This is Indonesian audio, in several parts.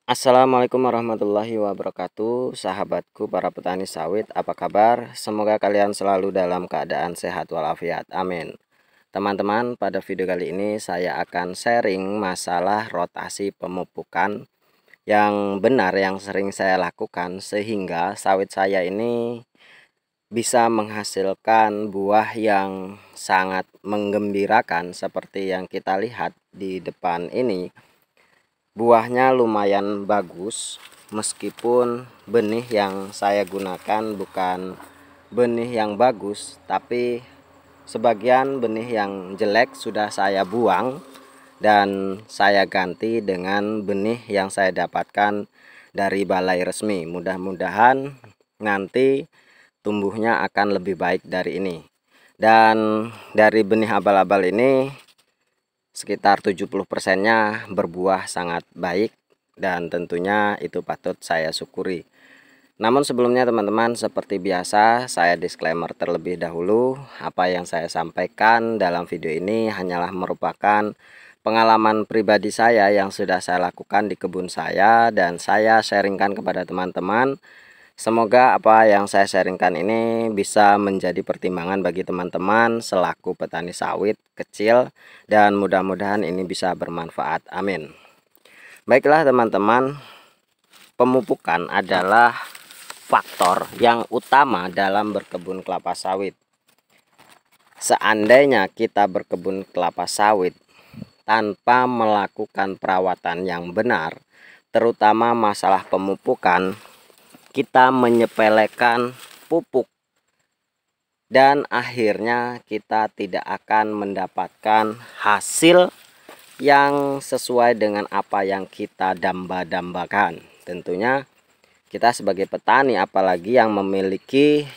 Assalamualaikum warahmatullahi wabarakatuh, sahabatku para petani sawit, apa kabar? Semoga kalian selalu dalam keadaan sehat walafiat, amin. Teman-teman, pada video kali ini saya akan sharing masalah rotasi pemupukan yang benar yang sering saya lakukan sehingga sawit saya ini bisa menghasilkan buah yang sangat menggembirakan seperti yang kita lihat di depan ini. Buahnya lumayan bagus, meskipun benih yang saya gunakan bukan benih yang bagus, tapi sebagian benih yang jelek sudah saya buang dan saya ganti dengan benih yang saya dapatkan dari balai resmi. Mudah-mudahan nanti tumbuhnya akan lebih baik dari ini. Dan dari benih abal-abal ini sekitar 70%-nya berbuah sangat baik dan tentunya itu patut saya syukuri. Namun sebelumnya teman-teman, seperti biasa saya disclaimer terlebih dahulu, apa yang saya sampaikan dalam video ini hanyalah merupakan pengalaman pribadi saya yang sudah saya lakukan di kebun saya dan saya sharingkan kepada teman-teman. Semoga apa yang saya sharingkan ini bisa menjadi pertimbangan bagi teman-teman selaku petani sawit kecil dan mudah-mudahan ini bisa bermanfaat. Amin. Baiklah teman-teman, pemupukan adalah faktor yang utama dalam berkebun kelapa sawit. Seandainya kita berkebun kelapa sawit tanpa melakukan perawatan yang benar, terutama masalah pemupukan, kita menyepelekan pupuk dan akhirnya kita tidak akan mendapatkan hasil yang sesuai dengan apa yang kita damba-dambakan. Tentunya kita sebagai petani, apalagi yang memiliki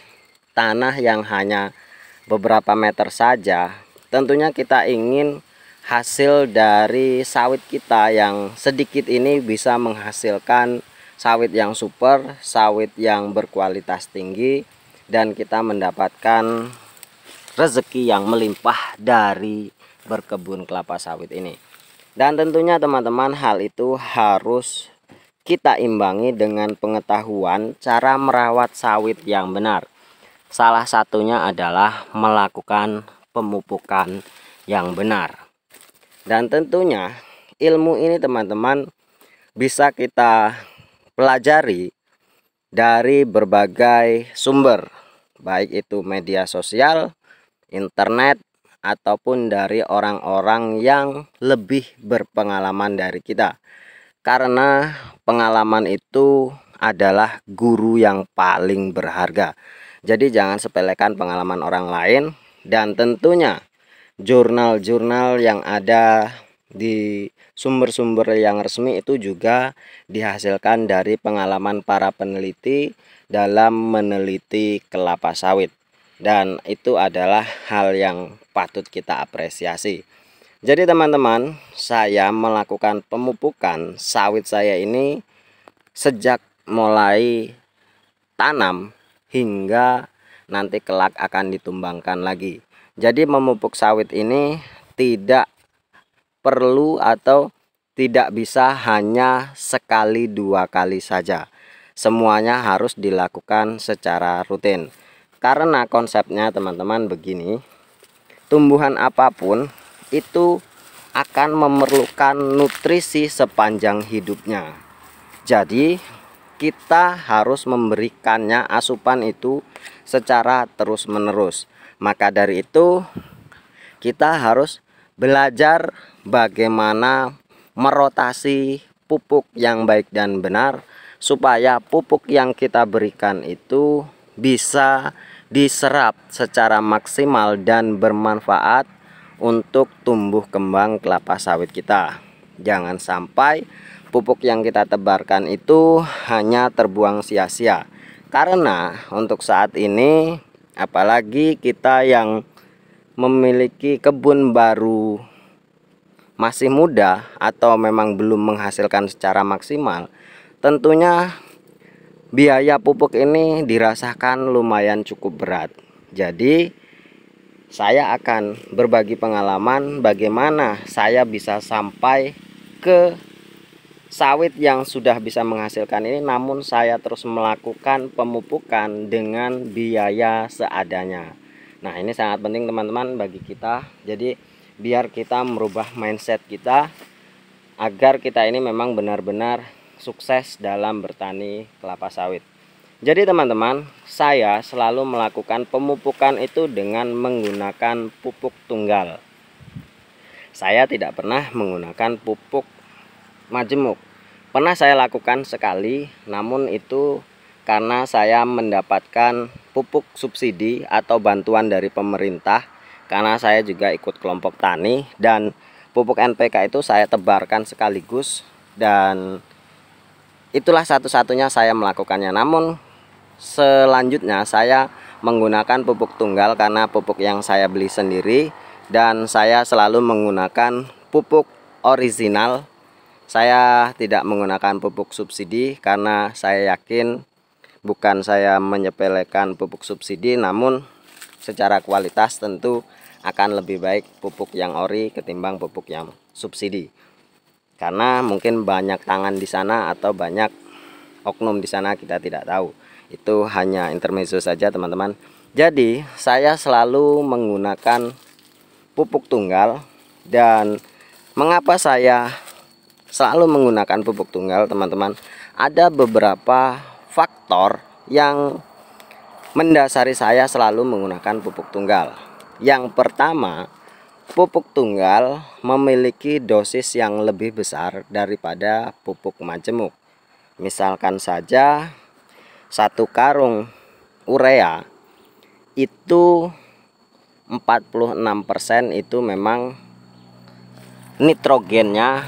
tanah yang hanya beberapa meter saja, tentunya kita ingin hasil dari sawit kita yang sedikit ini bisa menghasilkan sawit yang super, sawit yang berkualitas tinggi, dan kita mendapatkan rezeki yang melimpah dari berkebun kelapa sawit ini. Dan tentunya teman-teman, hal itu harus kita imbangi dengan pengetahuan cara merawat sawit yang benar. Salah satunya adalah melakukan pemupukan yang benar. Dan tentunya ilmu ini teman-teman bisa kita pelajari dari berbagai sumber, baik itu media sosial, internet, ataupun dari orang-orang yang lebih berpengalaman dari kita. Karena pengalaman itu adalah guru yang paling berharga. Jadi jangan sepelekan pengalaman orang lain, dan tentunya jurnal-jurnal yang ada di sumber-sumber yang resmi itu juga dihasilkan dari pengalaman para peneliti dalam meneliti kelapa sawit, dan itu adalah hal yang patut kita apresiasi. Jadi teman-teman, saya melakukan pemupukan sawit saya ini sejak mulai tanam hingga nanti kelak akan ditumbangkan lagi. Jadi memupuk sawit ini tidak perlu atau tidak bisa hanya sekali dua kali saja. Semuanya harus dilakukan secara rutin. Karena konsepnya teman-teman begini, tumbuhan apapun itu akan memerlukan nutrisi sepanjang hidupnya. Jadi kita harus memberikannya asupan itu secara terus-menerus. Maka dari itu kita harus belajar bagaimana merotasi pupuk yang baik dan benar, supaya pupuk yang kita berikan itu bisa diserap secara maksimal dan bermanfaat untuk tumbuh kembang kelapa sawit kita. Jangan sampai pupuk yang kita tebarkan itu hanya terbuang sia-sia. Karena untuk saat ini, apalagi kita yang memiliki kebun baru, masih muda, atau memang belum menghasilkan secara maksimal, tentunya biaya pupuk ini dirasakan lumayan cukup berat. Jadi saya akan berbagi pengalaman bagaimana saya bisa sampai ke sawit yang sudah bisa menghasilkan ini, namun saya terus melakukan pemupukan dengan biaya seadanya. Nah, ini sangat penting teman-teman bagi kita. Jadi biar kita merubah mindset kita agar kita ini memang benar-benar sukses dalam bertani kelapa sawit. Jadi teman-teman, saya selalu melakukan pemupukan itu dengan menggunakan pupuk tunggal. Saya tidak pernah menggunakan pupuk majemuk. Pernah saya lakukan sekali, namun itu karena saya mendapatkan pupuk subsidi atau bantuan dari pemerintah, karena saya juga ikut kelompok tani, dan pupuk NPK itu saya tebarkan sekaligus, dan itulah satu-satunya saya melakukannya. Namun selanjutnya saya menggunakan pupuk tunggal karena pupuk yang saya beli sendiri, dan saya selalu menggunakan pupuk original. Saya tidak menggunakan pupuk subsidi karena saya yakin, bukan saya menyepelekan pupuk subsidi, namun secara kualitas tentu akan lebih baik pupuk yang ori ketimbang pupuk yang subsidi. Karena mungkin banyak tangan di sana atau banyak oknum di sana, kita tidak tahu. Itu hanya intermezzo saja teman-teman. Jadi saya selalu menggunakan pupuk tunggal. Dan mengapa saya selalu menggunakan pupuk tunggal teman-teman? Ada beberapa faktor yang mendasari saya selalu menggunakan pupuk tunggal. Yang pertama, pupuk tunggal memiliki dosis yang lebih besar daripada pupuk majemuk. Misalkan saja 1 karung urea itu 46% itu memang nitrogennya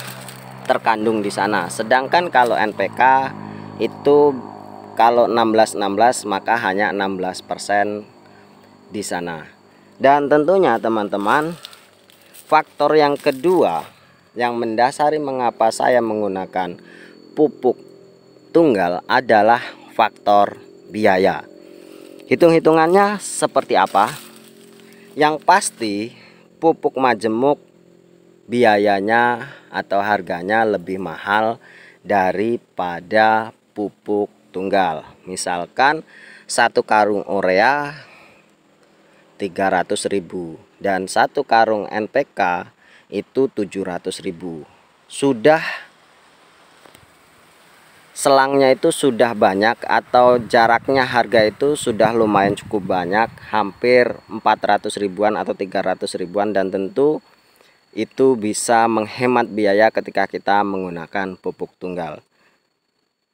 terkandung di sana. Sedangkan kalau NPK itu kalau 16-16 maka hanya 16% di sana. Dan tentunya teman-teman, faktor yang kedua yang mendasari mengapa saya menggunakan pupuk tunggal adalah faktor biaya. Hitung-hitungannya seperti apa? Yang pasti pupuk majemuk biayanya atau harganya lebih mahal daripada pupuk tunggal. Misalkan 1 karung urea 300.000 dan 1 karung NPK itu 700.000. Sudah selangnya itu sudah banyak, atau jaraknya harga itu sudah lumayan cukup banyak, hampir 400 ribuan atau 300 ribuan, dan tentu itu bisa menghemat biaya ketika kita menggunakan pupuk tunggal.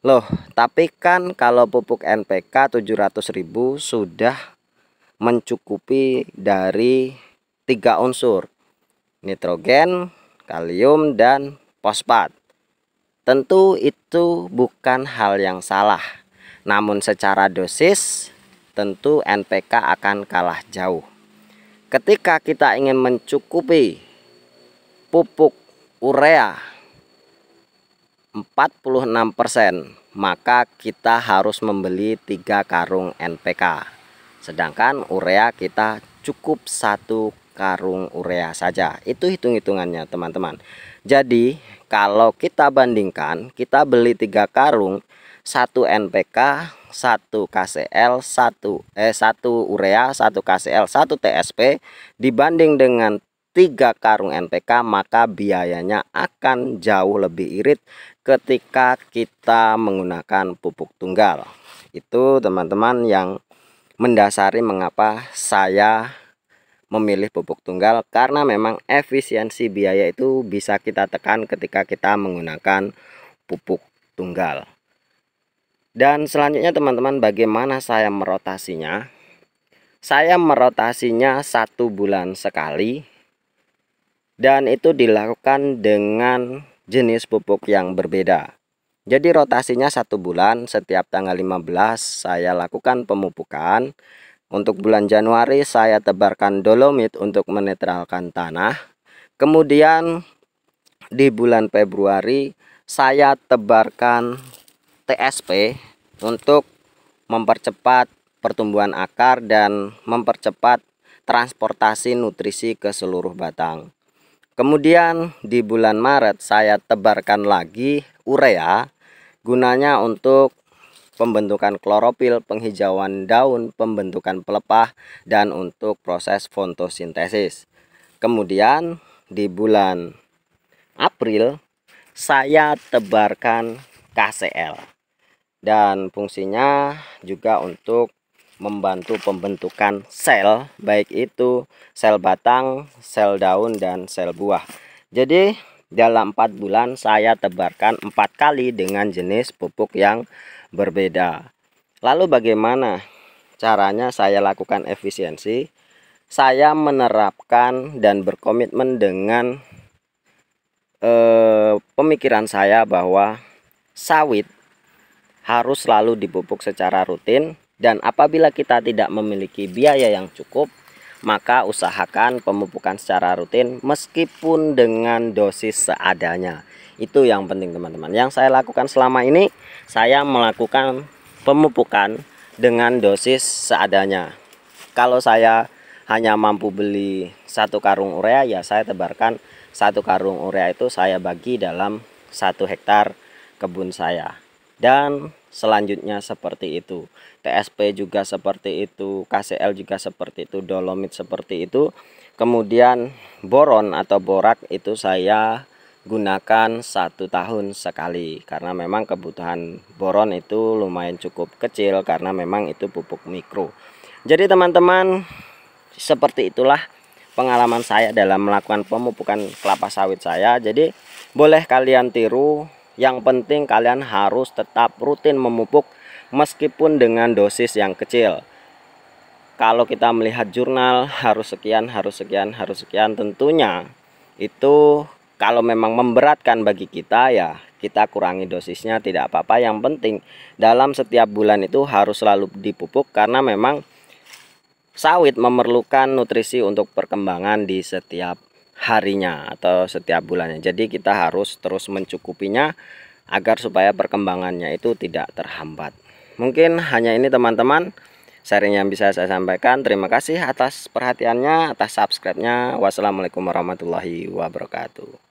Loh, tapi kan kalau pupuk NPK 700.000 sudah mencukupi dari 3 unsur, nitrogen, kalium, dan fosfat. Tentu itu bukan hal yang salah, namun secara dosis tentu NPK akan kalah jauh. Ketika kita ingin mencukupi pupuk urea 46%, maka kita harus membeli 3 karung NPK. Sedangkan urea kita cukup 1 karung urea saja. Itu hitung-hitungannya teman-teman. Jadi kalau kita bandingkan, kita beli 3 karung, 1 NPK, 1 KCL, 1 urea, 1 KCL, 1 TSP, dibanding dengan 3 karung NPK, maka biayanya akan jauh lebih irit ketika kita menggunakan pupuk tunggal. Itu teman-teman yang mendasari mengapa saya memilih pupuk tunggal, karena memang efisiensi biaya itu bisa kita tekan ketika kita menggunakan pupuk tunggal. Dan selanjutnya teman-teman, bagaimana saya merotasinya? Saya merotasinya 1 bulan sekali, dan itu dilakukan dengan jenis pupuk yang berbeda. Jadi rotasinya 1 bulan, setiap tanggal 15 saya lakukan pemupukan. Untuk bulan Januari saya tebarkan dolomit untuk menetralkan tanah. Kemudian di bulan Februari saya tebarkan TSP untuk mempercepat pertumbuhan akar dan mempercepat transportasi nutrisi ke seluruh batang. Kemudian di bulan Maret saya tebarkan lagi urea, gunanya untuk pembentukan klorofil, penghijauan daun, pembentukan pelepah, dan untuk proses fotosintesis. Kemudian di bulan April saya tebarkan KCL, dan fungsinya juga untuk membantu pembentukan sel, baik itu sel batang, sel daun, dan sel buah. Jadi dalam 4 bulan saya tebarkan 4 kali dengan jenis pupuk yang berbeda. Lalu bagaimana caranya saya lakukan efisiensi? Saya menerapkan dan berkomitmen dengan pemikiran saya bahwa sawit harus selalu dipupuk secara rutin, dan apabila kita tidak memiliki biaya yang cukup, maka usahakan pemupukan secara rutin meskipun dengan dosis seadanya. Itu yang penting teman-teman. Yang saya lakukan selama ini, saya melakukan pemupukan dengan dosis seadanya. Kalau saya hanya mampu beli 1 karung urea, ya saya tebarkan 1 karung urea itu saya bagi dalam 1 hektar kebun saya. Dan selanjutnya seperti itu, TSP juga seperti itu, KCL juga seperti itu, dolomit seperti itu. Kemudian boron atau borak itu saya gunakan 1 tahun sekali, karena memang kebutuhan boron itu lumayan cukup kecil, karena memang itu pupuk mikro. Jadi teman-teman, seperti itulah pengalaman saya dalam melakukan pemupukan kelapa sawit saya. Jadi boleh kalian tiru, yang penting kalian harus tetap rutin memupuk meskipun dengan dosis yang kecil. Kalau kita melihat jurnal harus sekian, harus sekian, harus sekian, tentunya itu kalau memang memberatkan bagi kita, ya kita kurangi dosisnya, tidak apa-apa. Yang penting dalam setiap bulan itu harus selalu dipupuk, karena memang sawit memerlukan nutrisi untuk perkembangan di setiap harinya atau setiap bulannya. Jadi kita harus terus mencukupinya agar supaya perkembangannya itu tidak terhambat. Mungkin hanya ini teman-teman sharing yang bisa saya sampaikan. Terima kasih atas perhatiannya, atas subscribe-nya. Wassalamualaikum warahmatullahi wabarakatuh.